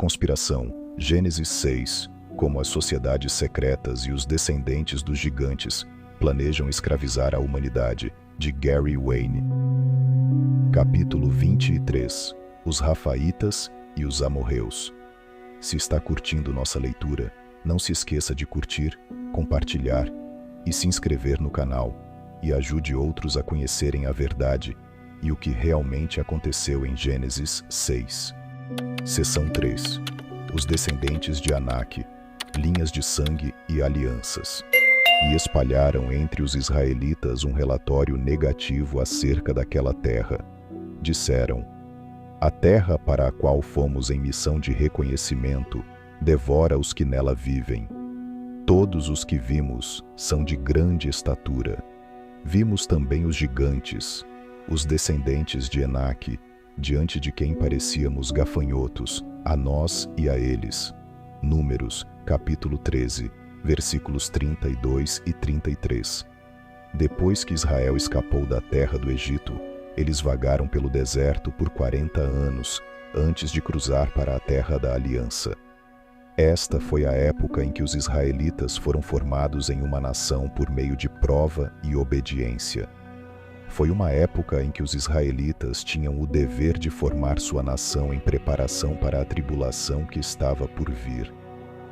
conspiração, Gênesis 6, como as sociedades secretas e os descendentes dos gigantes planejam escravizar a humanidade, de Gary Wayne. Capítulo 23. Os Rafaitas e os Amorreus. Se está curtindo nossa leitura, não se esqueça de curtir, compartilhar e se inscrever no canal, e ajude outros a conhecerem a verdade e o que realmente aconteceu em Gênesis 6. Seção 3. Os descendentes de Anak, linhas de sangue e alianças. E espalharam entre os israelitas um relatório negativo acerca daquela terra. Disseram: a terra para a qual fomos em missão de reconhecimento devora os que nela vivem. Todos os que vimos são de grande estatura. Vimos também os gigantes, os descendentes de Enaque, diante de quem parecíamos gafanhotos, a nós e a eles. Números, capítulo 13, versículos 32 e 33. Depois que Israel escapou da terra do Egito, eles vagaram pelo deserto por 40 anos, antes de cruzar para a terra da aliança. Esta foi a época em que os israelitas foram formados em uma nação por meio de prova e obediência. Foi uma época em que os israelitas tinham o dever de formar sua nação em preparação para a tribulação que estava por vir.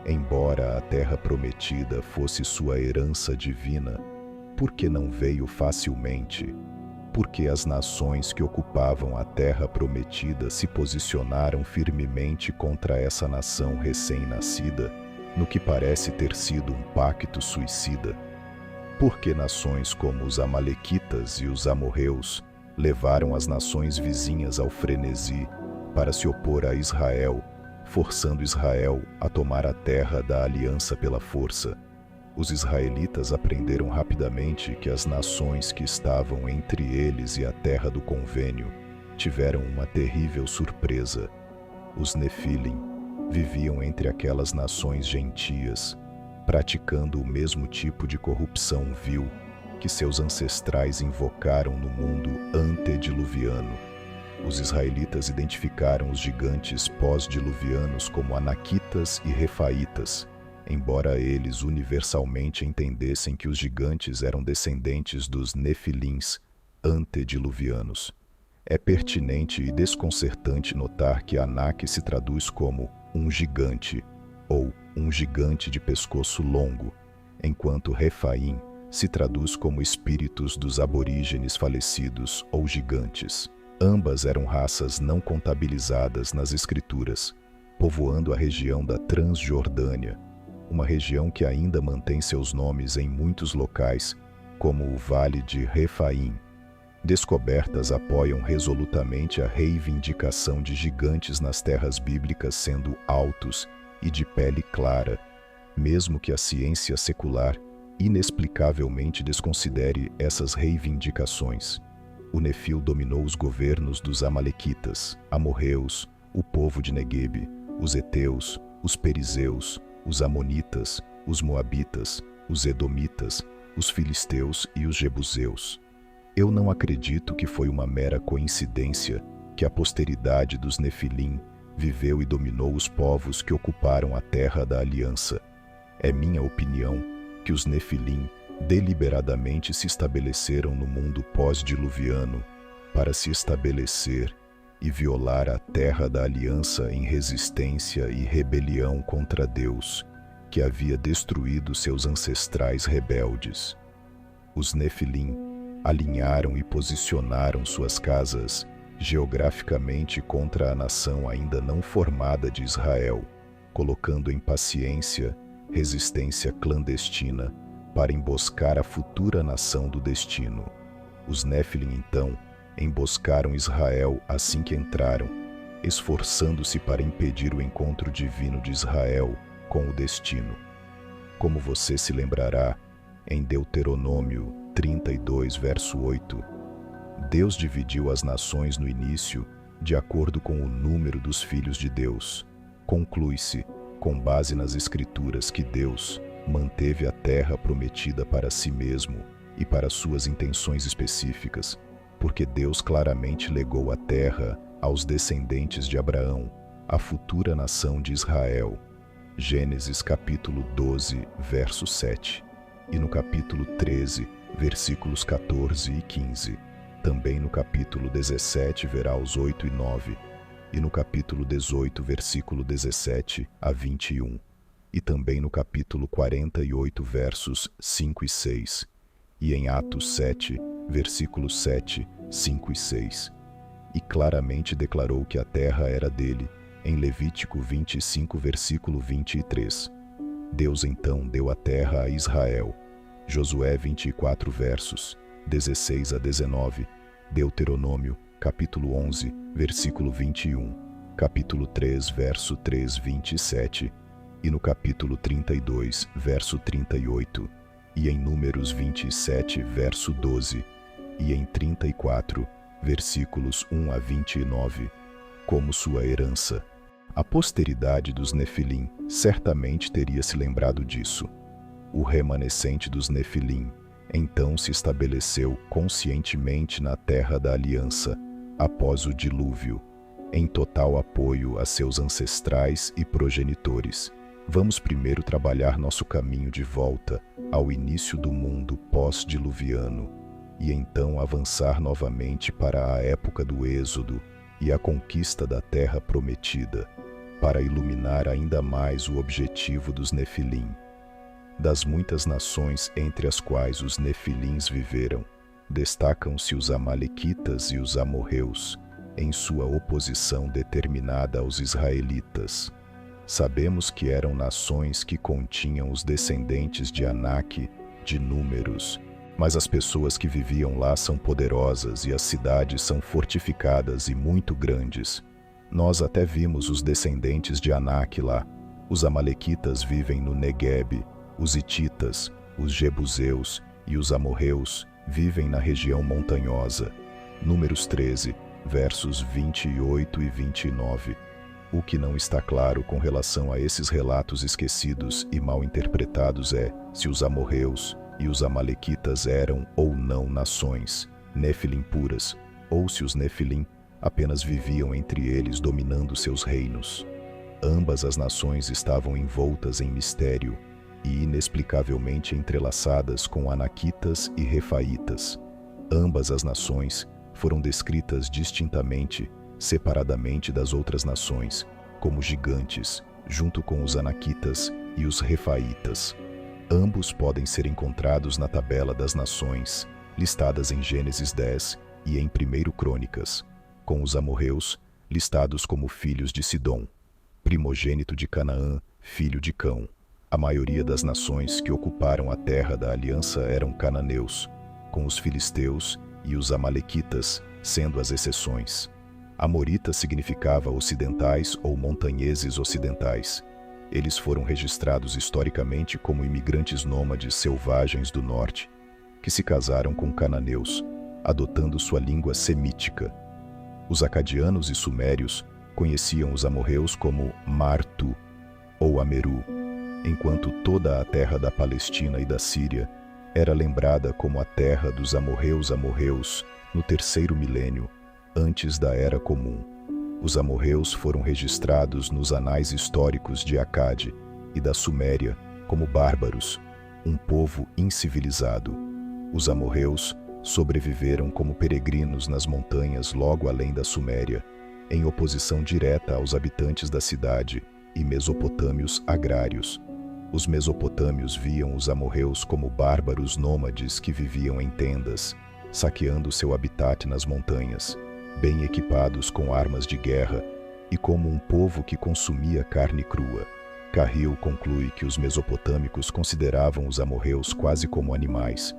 Embora a terra prometida fosse sua herança divina, por que não veio facilmente? Porque as nações que ocupavam a terra prometida se posicionaram firmemente contra essa nação recém-nascida, no que parece ter sido um pacto suicida. Porque nações como os Amalequitas e os Amorreus levaram as nações vizinhas ao frenesi para se opor a Israel, forçando Israel a tomar a terra da aliança pela força. Os israelitas aprenderam rapidamente que as nações que estavam entre eles e a terra do convênio tiveram uma terrível surpresa. Os Nefilim viviam entre aquelas nações gentias, praticando o mesmo tipo de corrupção vil que seus ancestrais invocaram no mundo antediluviano. Os israelitas identificaram os gigantes pós-diluvianos como Anaquitas e Refaitas, embora eles universalmente entendessem que os gigantes eram descendentes dos Nefilins antediluvianos. É pertinente e desconcertante notar que Anak se traduz como um gigante, ou um gigante de pescoço longo, enquanto Refaim se traduz como espíritos dos aborígenes falecidos ou gigantes. Ambas eram raças não contabilizadas nas escrituras, povoando a região da Transjordânia, uma região que ainda mantém seus nomes em muitos locais, como o Vale de Refaim. Descobertas apoiam resolutamente a reivindicação de gigantes nas terras bíblicas sendo altos e de pele clara, mesmo que a ciência secular inexplicavelmente desconsidere essas reivindicações. O Nefil dominou os governos dos Amalequitas, Amorreus, o povo de Neguebe, os Heteus, os Perizeus, os Amonitas, os Moabitas, os Edomitas, os Filisteus e os Jebuseus. Eu não acredito que foi uma mera coincidência que a posteridade dos Nefilim viveu e dominou os povos que ocuparam a terra da aliança. É minha opinião que os Nefilim deliberadamente se estabeleceram no mundo pós-diluviano para se estabelecer e violar a terra da aliança em resistência e rebelião contra Deus, que havia destruído seus ancestrais rebeldes. Os Nefilim alinharam e posicionaram suas casas geograficamente contra a nação ainda não formada de Israel, colocando em paciência resistência clandestina para emboscar a futura nação do destino. Os Nefilim, então, emboscaram Israel assim que entraram, esforçando-se para impedir o encontro divino de Israel com o destino. Como você se lembrará, em Deuteronômio 32, verso 8, Deus dividiu as nações no início de acordo com o número dos filhos de Deus. Conclui-se, com base nas Escrituras, que Deus manteve a terra prometida para si mesmo e para suas intenções específicas, porque Deus claramente legou a terra aos descendentes de Abraão, a futura nação de Israel. Gênesis capítulo 12, verso 7. E no capítulo 13, versículos 14 e 15. Também no capítulo 17, verá os 8 e 9. E no capítulo 18, versículo 17 a 21. E também no capítulo 48, versos 5 e 6. E em Atos 7, versículos 7, 5 e 6. E claramente declarou que a terra era dele, em Levítico 25, versículo 23. Deus então deu a terra a Israel. Josué 24 versos, 16 a 19. Deuteronômio, capítulo 11, versículo 21. Capítulo 3, verso 3, 27. E no capítulo 32, verso 38. E em Números 27, verso 12. E em 34, versículos 1 a 29. Como sua herança. A posteridade dos Nefilim certamente teria se lembrado disso. O remanescente dos Nefilim então se estabeleceu conscientemente na terra da aliança, após o dilúvio, em total apoio a seus ancestrais e progenitores. Vamos primeiro trabalhar nosso caminho de volta ao início do mundo pós-diluviano, e então avançar novamente para a época do Êxodo e a conquista da terra prometida, para iluminar ainda mais o objetivo dos Nefilim. Das muitas nações entre as quais os Nefilins viveram, destacam-se os Amalequitas e os amorreus, em sua oposição determinada aos israelitas. Sabemos que eram nações que continham os descendentes de Anak, de números, mas as pessoas que viviam lá são poderosas e as cidades são fortificadas e muito grandes. Nós até vimos os descendentes de Anak lá. Os Amalequitas vivem no Negueb, os Hititas, os Jebuseus e os amorreus vivem na região montanhosa. Números 13, versos 28 e 29. O que não está claro com relação a esses relatos esquecidos e mal interpretados é se os amorreus e os amalequitas eram ou não nações, Nefilim puras, ou se os Nefilim apenas viviam entre eles dominando seus reinos. Ambas as nações estavam envoltas em mistério e inexplicavelmente entrelaçadas com anaquitas e refaitas. Ambas as nações foram descritas distintamente, separadamente das outras nações, como gigantes, junto com os anaquitas e os refaitas. Ambos podem ser encontrados na tabela das nações, listadas em Gênesis 10 e em 1 Crônicas, com os amorreus listados como filhos de Sidom, primogênito de Canaã, filho de Cão. A maioria das nações que ocuparam a terra da aliança eram cananeus, com os filisteus e os amalequitas sendo as exceções. Amorita significava ocidentais ou montanheses ocidentais. Eles foram registrados historicamente como imigrantes nômades selvagens do norte, que se casaram com cananeus, adotando sua língua semítica. Os acadianos e sumérios conheciam os amorreus como Martu ou Ameru, enquanto toda a terra da Palestina e da Síria era lembrada como a terra dos amorreus no 3º milênio, antes da Era Comum. Os amorreus foram registrados nos anais históricos de Acade e da Suméria como bárbaros, um povo incivilizado. Os amorreus sobreviveram como peregrinos nas montanhas logo além da Suméria, em oposição direta aos habitantes da cidade e mesopotâmios agrários. Os mesopotâmios viam os amorreus como bárbaros nômades que viviam em tendas, saqueando seu habitat nas montanhas, bem equipados com armas de guerra e como um povo que consumia carne crua. Carril conclui que os mesopotâmicos consideravam os amorreus quase como animais.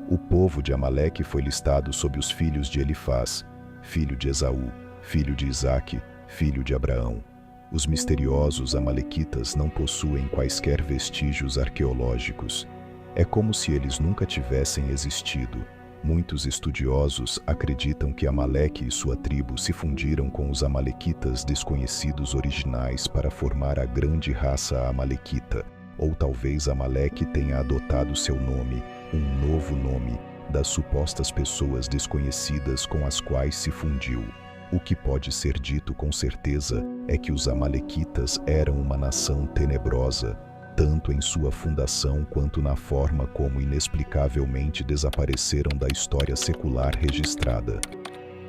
O povo de Amaleque foi listado sob os filhos de Elifaz, filho de Esaú, filho de Isaque, filho de Abraão. Os misteriosos amalequitas não possuem quaisquer vestígios arqueológicos. É como se eles nunca tivessem existido. Muitos estudiosos acreditam que Amaleque e sua tribo se fundiram com os amalequitas desconhecidos originais para formar a grande raça amalequita, ou talvez Amaleque tenha adotado seu nome, um novo nome, das supostas pessoas desconhecidas com as quais se fundiu. O que pode ser dito com certeza é que os amalequitas eram uma nação tenebrosa, tanto em sua fundação quanto na forma como inexplicavelmente desapareceram da história secular registrada.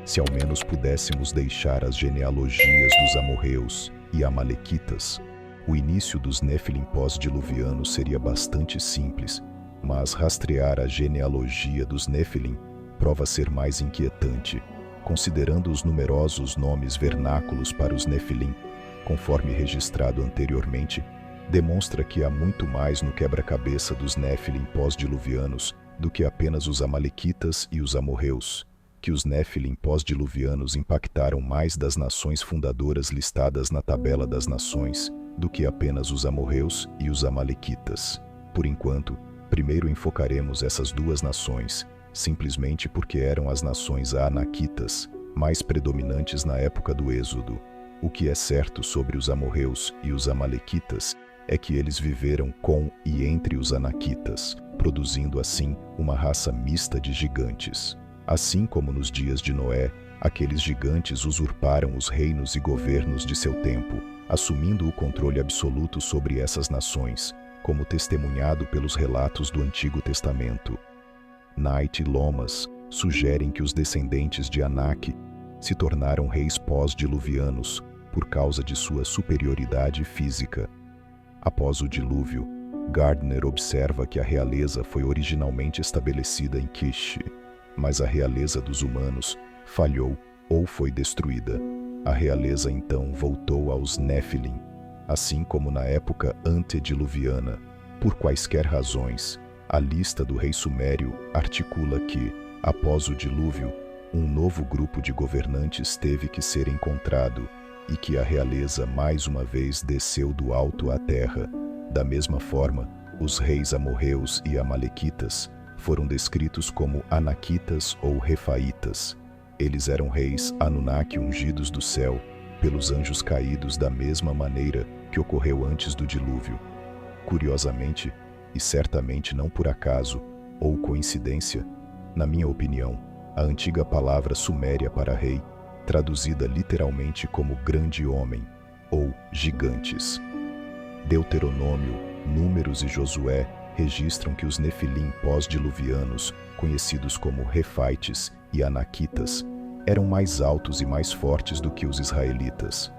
Se ao menos pudéssemos deixar as genealogias dos amorreus e amalequitas, o início dos Néfilim pós-diluvianos seria bastante simples, mas rastrear a genealogia dos Néfilim prova ser mais inquietante, considerando os numerosos nomes vernáculos para os Néfilim, conforme registrado anteriormente, demonstra que há muito mais no quebra-cabeça dos Néfilim pós-diluvianos do que apenas os amalequitas e os amorreus, que os Néfilim pós-diluvianos impactaram mais das nações fundadoras listadas na tabela das nações do que apenas os amorreus e os amalequitas. Por enquanto, primeiro enfocaremos essas duas nações, simplesmente porque eram as nações anaquitas mais predominantes na época do Êxodo. O que é certo sobre os amorreus e os amalequitas é que eles viveram com e entre os anaquitas, produzindo assim uma raça mista de gigantes. Assim como nos dias de Noé, aqueles gigantes usurparam os reinos e governos de seu tempo, assumindo o controle absoluto sobre essas nações, como testemunhado pelos relatos do Antigo Testamento. Knight e Lomas sugerem que os descendentes de Anak se tornaram reis pós-diluvianos por causa de sua superioridade física. Após o dilúvio, Gardner observa que a realeza foi originalmente estabelecida em Kish, mas a realeza dos humanos falhou ou foi destruída. A realeza então voltou aos Néfilim, assim como na época antediluviana. Por quaisquer razões, a lista do rei sumério articula que, após o dilúvio, um novo grupo de governantes teve que ser encontrado e que a realeza mais uma vez desceu do alto à terra. Da mesma forma, os reis amorreus e amalequitas foram descritos como anaquitas ou refaitas. Eles eram reis Anunnaki ungidos do céu pelos anjos caídos da mesma maneira que ocorreu antes do dilúvio. Curiosamente, e certamente não por acaso ou coincidência, na minha opinião, a antiga palavra suméria para rei, traduzida literalmente como grande homem ou gigantes. Deuteronômio, Números e Josué registram que os Nefilim pós-diluvianos, conhecidos como Refaites e Anaquitas, eram mais altos e mais fortes do que os israelitas.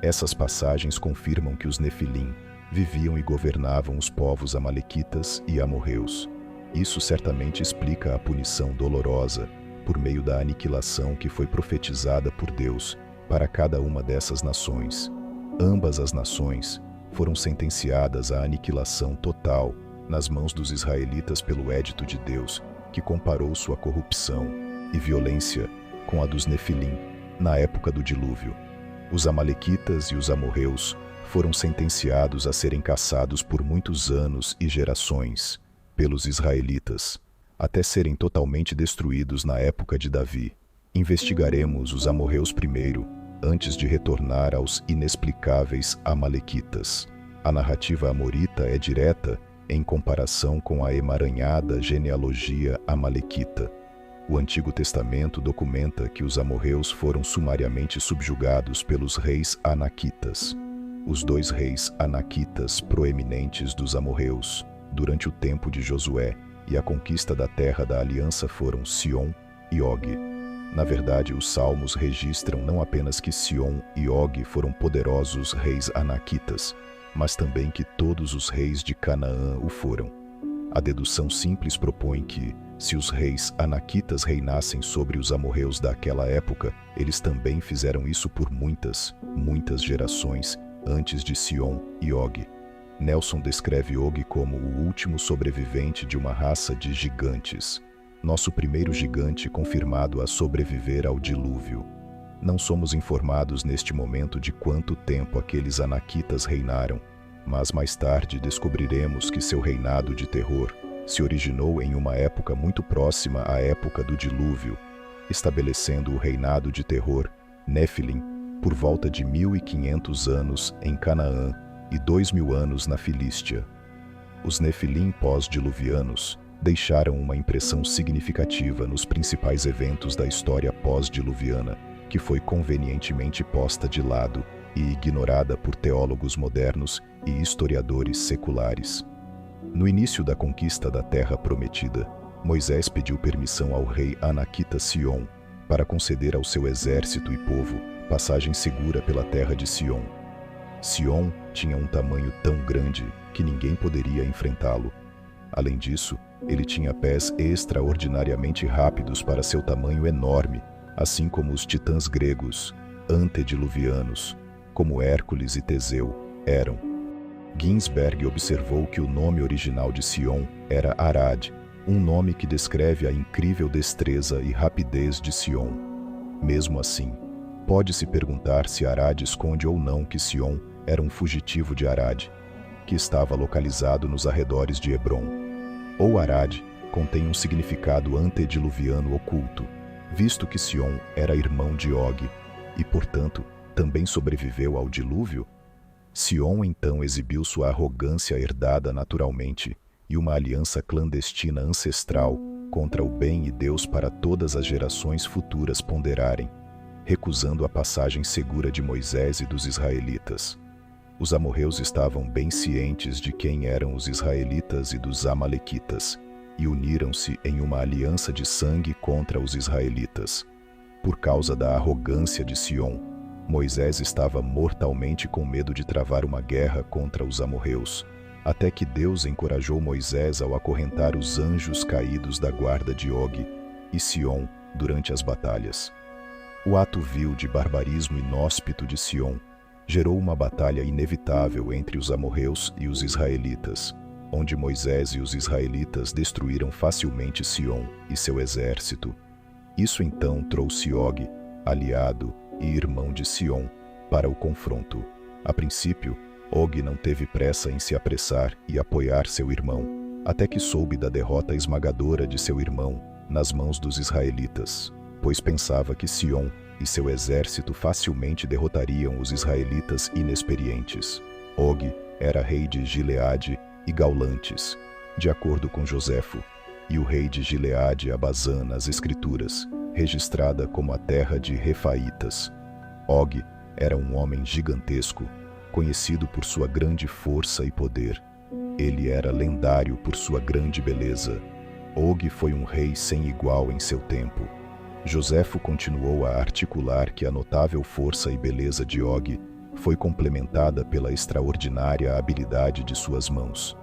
Essas passagens confirmam que os Nefilim viviam e governavam os povos amalequitas e amorreus. Isso certamente explica a punição dolorosa, por meio da aniquilação que foi profetizada por Deus para cada uma dessas nações. Ambas as nações foram sentenciadas à aniquilação total nas mãos dos israelitas pelo édito de Deus, que comparou sua corrupção e violência com a dos Nefilim na época do dilúvio. Os amalequitas e os amorreus foram sentenciados a serem caçados por muitos anos e gerações pelos israelitas, até serem totalmente destruídos na época de Davi. Investigaremos os amorreus primeiro, antes de retornar aos inexplicáveis amalequitas. A narrativa amorita é direta em comparação com a emaranhada genealogia amalequita. O Antigo Testamento documenta que os amorreus foram sumariamente subjugados pelos reis anaquitas. Os dois reis anaquitas proeminentes dos amorreus, durante o tempo de Josué e a conquista da terra da aliança, foram Sion e Og. Na verdade, os salmos registram não apenas que Sion e Og foram poderosos reis anaquitas, mas também que todos os reis de Canaã o foram. A dedução simples propõe que, se os reis anaquitas reinassem sobre os amorreus daquela época, eles também fizeram isso por muitas gerações antes de Sion e Og. Nelson descreve Og como o último sobrevivente de uma raça de gigantes, nosso primeiro gigante confirmado a sobreviver ao dilúvio. Não somos informados neste momento de quanto tempo aqueles anaquitas reinaram, mas mais tarde descobriremos que seu reinado de terror se originou em uma época muito próxima à época do dilúvio, estabelecendo o reinado de terror Néfilim por volta de 1500 anos em Canaã e 2000 anos na Filístia. Os Nefilim pós-diluvianos deixaram uma impressão significativa nos principais eventos da história pós-diluviana, que foi convenientemente posta de lado e ignorada por teólogos modernos e historiadores seculares. No início da conquista da Terra Prometida, Moisés pediu permissão ao rei anaquita Sion para conceder ao seu exército e povo passagem segura pela terra de Sion. Sion tinha um tamanho tão grande que ninguém poderia enfrentá-lo. Além disso, ele tinha pés extraordinariamente rápidos para seu tamanho enorme, assim como os titãs gregos, antediluvianos, como Hércules e Teseu, eram. Ginsberg observou que o nome original de Sion era Arad, um nome que descreve a incrível destreza e rapidez de Sion. Mesmo assim, pode-se perguntar se Arad esconde ou não que Sion era um fugitivo de Arad, que estava localizado nos arredores de Hebrom. Ou Arad contém um significado antediluviano oculto, visto que Sion era irmão de Og e, portanto, também sobreviveu ao dilúvio? Sion então exibiu sua arrogância herdada naturalmente e uma aliança clandestina ancestral contra o bem e Deus para todas as gerações futuras ponderarem, recusando a passagem segura de Moisés e dos israelitas. Os amorreus estavam bem cientes de quem eram os israelitas e dos amalequitas, e uniram-se em uma aliança de sangue contra os israelitas. Por causa da arrogância de Sion, Moisés estava mortalmente com medo de travar uma guerra contra os amorreus, até que Deus encorajou Moisés ao acorrentar os anjos caídos da guarda de Og e Sion durante as batalhas. O ato vil de barbarismo inóspito de Sion gerou uma batalha inevitável entre os amorreus e os israelitas, onde Moisés e os israelitas destruíram facilmente Sion e seu exército. Isso então trouxe Og, aliado e irmão de Sion, para o confronto. A princípio, Og não teve pressa em se apressar e apoiar seu irmão, até que soube da derrota esmagadora de seu irmão nas mãos dos israelitas, pois pensava que Sion e seu exército facilmente derrotariam os israelitas inexperientes. Og era rei de Gileade e Gaulantes, de acordo com Joséfo, e o rei de Gileade Abazã nas Escrituras, registrada como a terra de Refaitas. Og era um homem gigantesco, conhecido por sua grande força e poder. Ele era lendário por sua grande beleza. Og foi um rei sem igual em seu tempo. Joséfo continuou a articular que a notável força e beleza de Og foi complementada pela extraordinária habilidade de suas mãos.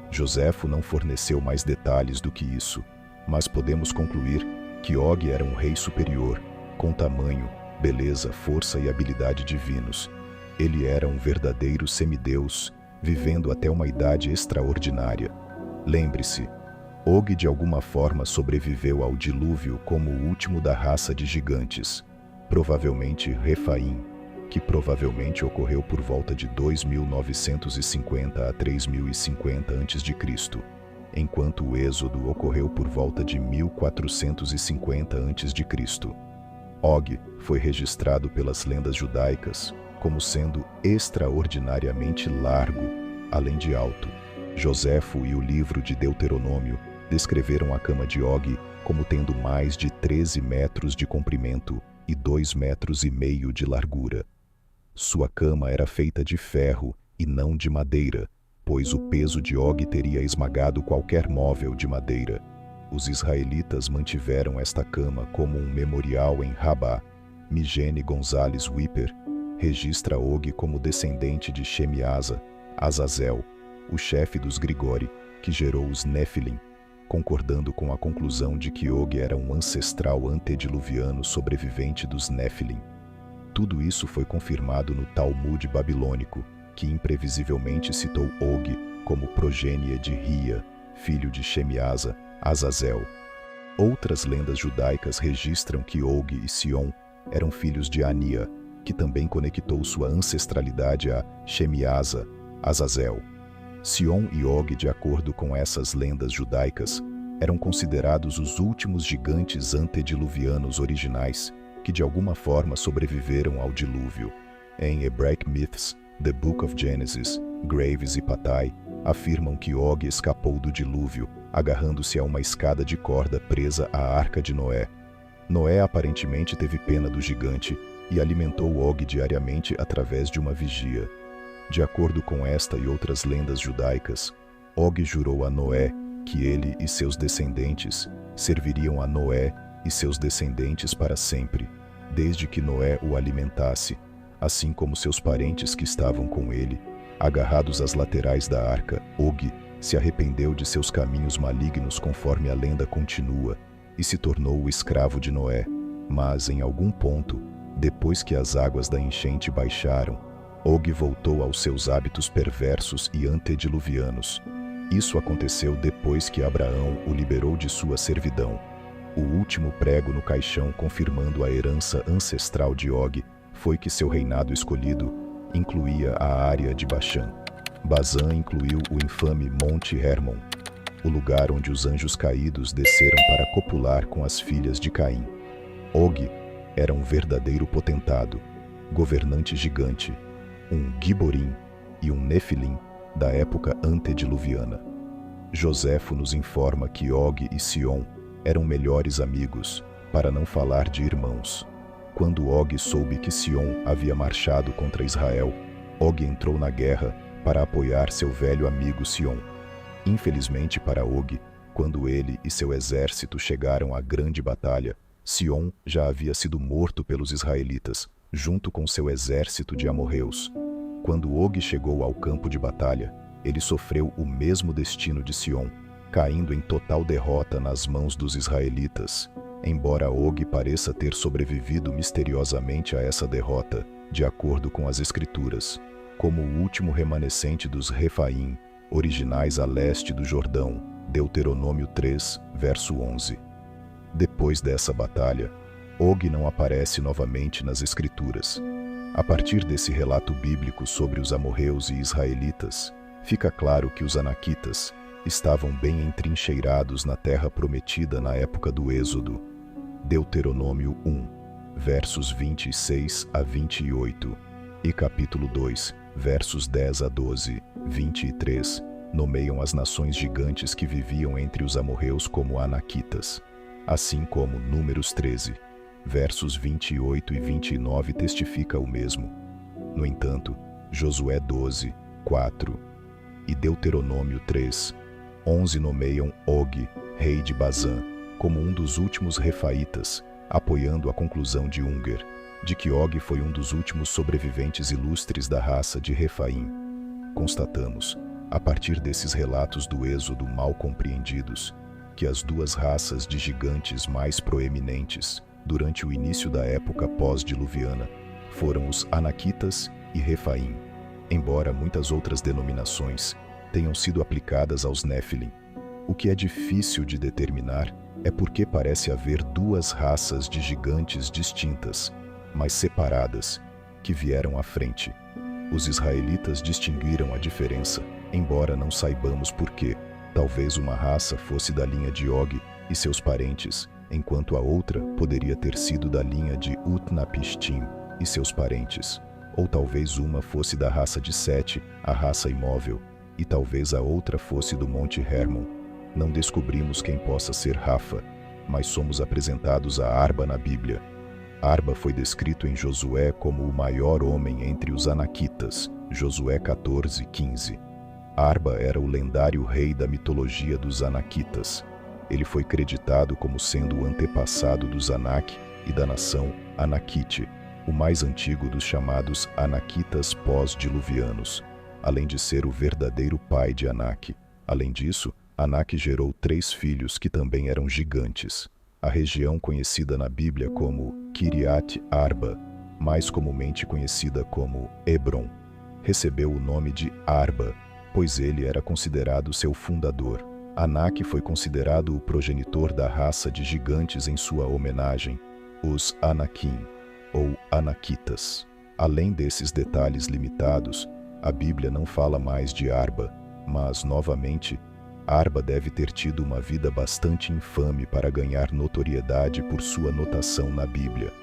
Joséfo não forneceu mais detalhes do que isso, mas podemos concluir que Og era um rei superior, com tamanho, beleza, força e habilidade divinos. Ele era um verdadeiro semideus, vivendo até uma idade extraordinária. Lembre-se, Og de alguma forma sobreviveu ao dilúvio como o último da raça de gigantes, provavelmente Refaim, que provavelmente ocorreu por volta de 2950 a 3050 a.C., enquanto o Êxodo ocorreu por volta de 1450 a.C. Og foi registrado pelas lendas judaicas como sendo extraordinariamente largo, além de alto. Joséfo e o livro de Deuteronômio descreveram a cama de Og como tendo mais de 13 metros de comprimento e 2,5 metros de largura. Sua cama era feita de ferro e não de madeira, pois o peso de Og teria esmagado qualquer móvel de madeira. Os israelitas mantiveram esta cama como um memorial em Rabá. Migene Gonzalez Wipper registra Og como descendente de Shemiasa, Azazel, o chefe dos Grigori, que gerou os Néfilim, concordando com a conclusão de que Og era um ancestral antediluviano sobrevivente dos Néfilim. Tudo isso foi confirmado no Talmud babilônico, que imprevisivelmente citou Og como progênie de Ria, filho de Shemiasa, Azazel. Outras lendas judaicas registram que Og e Sion eram filhos de Ania, que também conectou sua ancestralidade a Shemiasa, Azazel. Sion e Og, de acordo com essas lendas judaicas, eram considerados os últimos gigantes antediluvianos originais que de alguma forma sobreviveram ao dilúvio. Em Hebraic Myths, The Book of Genesis, Graves e Patai afirmam que Og escapou do dilúvio, agarrando-se a uma escada de corda presa à Arca de Noé. Noé aparentemente teve pena do gigante e alimentou Og diariamente através de uma vigia. De acordo com esta e outras lendas judaicas, Og jurou a Noé que ele e seus descendentes serviriam a Noé e seus descendentes para sempre, desde que Noé o alimentasse, assim como seus parentes que estavam com ele. Agarrados às laterais da arca, Og se arrependeu de seus caminhos malignos conforme a lenda continua e se tornou o escravo de Noé. Mas, em algum ponto, depois que as águas da enchente baixaram, Og voltou aos seus hábitos perversos e antediluvianos. Isso aconteceu depois que Abraão o liberou de sua servidão. O último prego no caixão confirmando a herança ancestral de Og foi que seu reinado escolhido incluía a área de Baxã. Bazã incluiu o infame Monte Hermon, o lugar onde os anjos caídos desceram para copular com as filhas de Caim. Og era um verdadeiro potentado, governante gigante, um Giborim e um Nefilim da época antediluviana. Joséfo nos informa que Og e Sion eram melhores amigos, para não falar de irmãos. Quando Og soube que Sion havia marchado contra Israel, Og entrou na guerra para apoiar seu velho amigo Sion. Infelizmente para Og, quando ele e seu exército chegaram à grande batalha, Sion já havia sido morto pelos israelitas, junto com seu exército de amorreus. Quando Og chegou ao campo de batalha, ele sofreu o mesmo destino de Sion, caindo em total derrota nas mãos dos israelitas. Embora Og pareça ter sobrevivido misteriosamente a essa derrota, de acordo com as Escrituras, como o último remanescente dos Refaim, originais a leste do Jordão, Deuteronômio 3, verso 11. Depois dessa batalha, Og não aparece novamente nas Escrituras. A partir desse relato bíblico sobre os amorreus e israelitas, fica claro que os anaquitas estavam bem entrincheirados na terra prometida na época do Êxodo. Deuteronômio 1, versos 26 a 28, e capítulo 2, versos 10 a 12, 23, nomeiam as nações gigantes que viviam entre os amorreus como anaquitas, assim como Números 13, versos 28 e 29 testifica o mesmo. No entanto, Josué 12, 4 e Deuteronômio 3, 11 nomeiam Og, rei de Bazã, como um dos últimos refaítas, apoiando a conclusão de Unger, de que Og foi um dos últimos sobreviventes ilustres da raça de Refaim. Constatamos, a partir desses relatos do Êxodo mal compreendidos, que as duas raças de gigantes mais proeminentes, durante o início da época pós-diluviana, foram os Anaquitas e Refaim, embora muitas outras denominações tenham sido aplicadas aos Nefilim. O que é difícil de determinar é porque parece haver duas raças de gigantes distintas, mas separadas, que vieram à frente. Os israelitas distinguiram a diferença, embora não saibamos por quê. Talvez uma raça fosse da linha de Og e seus parentes, enquanto a outra poderia ter sido da linha de Utnapishtim e seus parentes. Ou talvez uma fosse da raça de Sete, a raça imóvel, e talvez a outra fosse do Monte Hermon. Não descobrimos quem possa ser Rafa, mas somos apresentados a Arba na Bíblia. Arba foi descrito em Josué como o maior homem entre os anaquitas, Josué 14, 15. Arba era o lendário rei da mitologia dos anaquitas. Ele foi creditado como sendo o antepassado dos Anak e da nação Anaquite, o mais antigo dos chamados Anaquitas pós-diluvianos, além de ser o verdadeiro pai de Anak. Além disso, Anak gerou 3 filhos que também eram gigantes. A região conhecida na Bíblia como Kiriat Arba, mais comumente conhecida como Hebron, recebeu o nome de Arba, pois ele era considerado seu fundador. Anak foi considerado o progenitor da raça de gigantes em sua homenagem, os Anakim, ou Anaquitas. Além desses detalhes limitados, a Bíblia não fala mais de Arba, mas, novamente, Arba deve ter tido uma vida bastante infame para ganhar notoriedade por sua notação na Bíblia.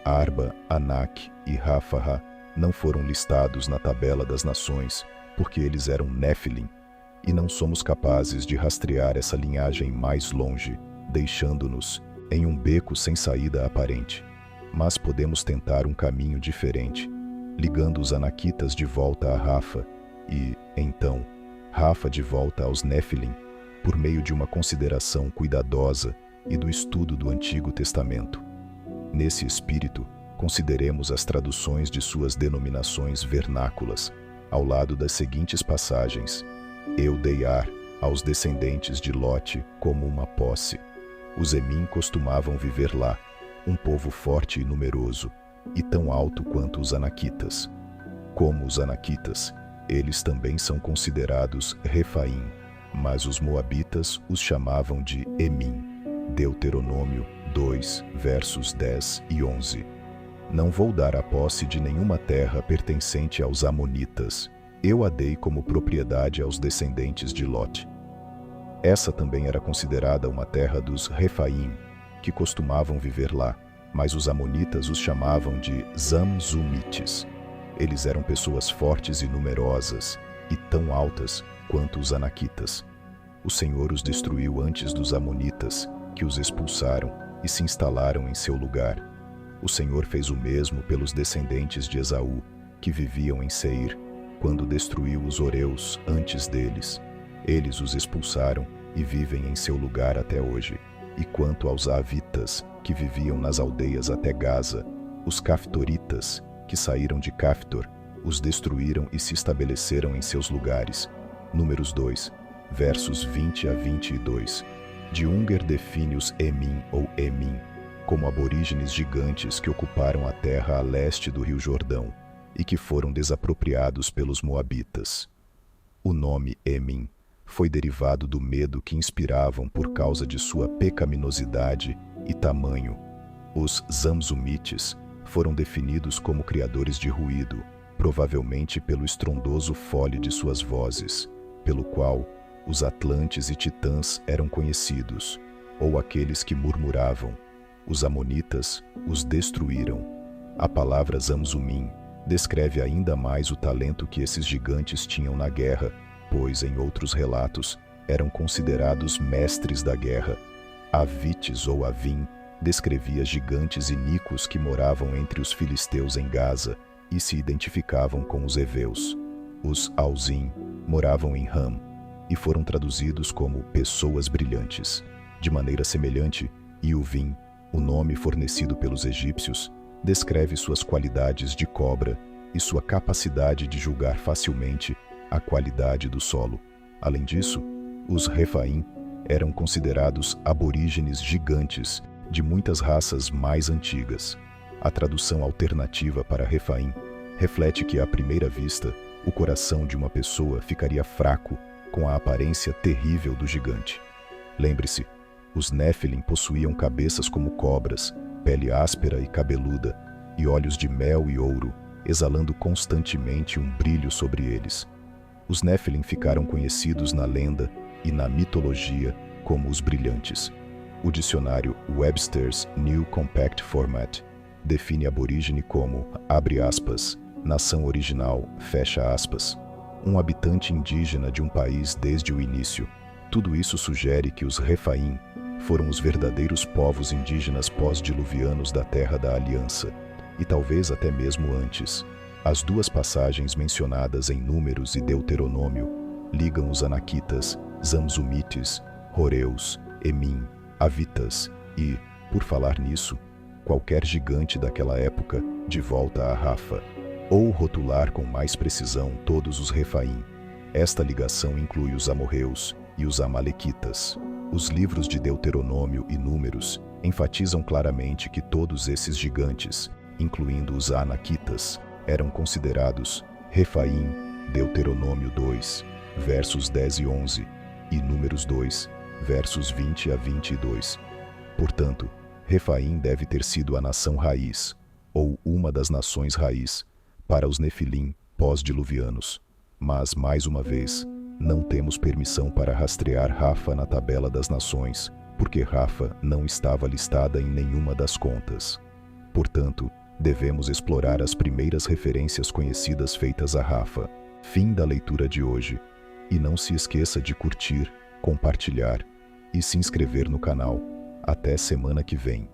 Arba, Anak e Rafaha não foram listados na tabela das nações porque eles eram Nefilim, e não somos capazes de rastrear essa linhagem mais longe, deixando-nos em um beco sem saída aparente. mas podemos tentar um caminho diferente, ligando os anaquitas de volta a Rafa e, então, Rafa de volta aos Néfilim, por meio de uma consideração cuidadosa e do estudo do Antigo Testamento. Nesse espírito, consideremos as traduções de suas denominações vernáculas, ao lado das seguintes passagens: Eu dei Ar aos descendentes de Lote como uma posse. Os Emim costumavam viver lá, um povo forte e numeroso, e tão alto quanto os anaquitas. Como os anaquitas, eles também são considerados Refaim, mas os moabitas os chamavam de Emim. Deuteronômio 2, versos 10 e 11. Não vou dar a posse de nenhuma terra pertencente aos amonitas. Eu a dei como propriedade aos descendentes de Lote. Essa também era considerada uma terra dos Refaim, que costumavam viver lá, mas os amonitas os chamavam de Zamzumites. Eles eram pessoas fortes e numerosas, e tão altas quanto os anaquitas. O Senhor os destruiu antes dos amonitas, que os expulsaram e se instalaram em seu lugar. O Senhor fez o mesmo pelos descendentes de Esaú, que viviam em Seir, quando destruiu os horeus antes deles. Eles os expulsaram e vivem em seu lugar até hoje. E quanto aos Avitas, que viviam nas aldeias até Gaza, os Caftoritas, que saíram de Caftor, os destruíram e se estabeleceram em seus lugares. Números 2, versos 20 a 22. De Unger define os Emim ou Emim como aborígenes gigantes que ocuparam a terra a leste do rio Jordão e que foram desapropriados pelos moabitas. O nome Emim foi derivado do medo que inspiravam por causa de sua pecaminosidade e tamanho. Os Zamzumites foram definidos como criadores de ruído, provavelmente pelo estrondoso fole de suas vozes, pelo qual os Atlantes e Titãs eram conhecidos, ou aqueles que murmuravam. Os Amonitas os destruíram. A palavra Zamzumim descreve ainda mais o talento que esses gigantes tinham na guerra, pois, em outros relatos, eram considerados mestres da guerra. Avites ou Avim descrevia gigantes iníquos que moravam entre os filisteus em Gaza e se identificavam com os heveus. Os Auzim moravam em Ram e foram traduzidos como pessoas brilhantes. De maneira semelhante, Iuvim, o nome fornecido pelos egípcios, descreve suas qualidades de cobra e sua capacidade de julgar facilmente a qualidade do solo. Além disso, os Refaim eram considerados aborígenes gigantes de muitas raças mais antigas. A tradução alternativa para Refaim reflete que, à primeira vista, o coração de uma pessoa ficaria fraco com a aparência terrível do gigante. Lembre-se, os Néfilim possuíam cabeças como cobras, pele áspera e cabeluda, e olhos de mel e ouro, exalando constantemente um brilho sobre eles. Os Néfilim ficaram conhecidos na lenda e na mitologia como os brilhantes. O dicionário Webster's New Compact Format define aborígene como, abre aspas, nação original, fecha aspas, um habitante indígena de um país desde o início. Tudo isso sugere que os Refaim foram os verdadeiros povos indígenas pós-diluvianos da Terra da Aliança, e talvez até mesmo antes. As duas passagens mencionadas em Números e Deuteronômio ligam os anaquitas, Zamzumites, Horeus, Emim, Avitas e, por falar nisso, qualquer gigante daquela época de volta a Rafa, ou rotular com mais precisão todos os Refaim. Esta ligação inclui os amorreus e os amalequitas. Os livros de Deuteronômio e Números enfatizam claramente que todos esses gigantes, incluindo os anaquitas, eram considerados Refaim, Deuteronômio 2, versos 10 e 11, e Números 2, versos 20 a 22. Portanto, Refaim deve ter sido a nação raiz, ou uma das nações raiz, para os Nefilim pós-diluvianos. Mas, mais uma vez, não temos permissão para rastrear Rafa na tabela das nações, porque Rafa não estava listada em nenhuma das contas. Portanto, devemos explorar as primeiras referências conhecidas feitas a Rafa. Fim da leitura de hoje. E não se esqueça de curtir, compartilhar e se inscrever no canal. Até semana que vem.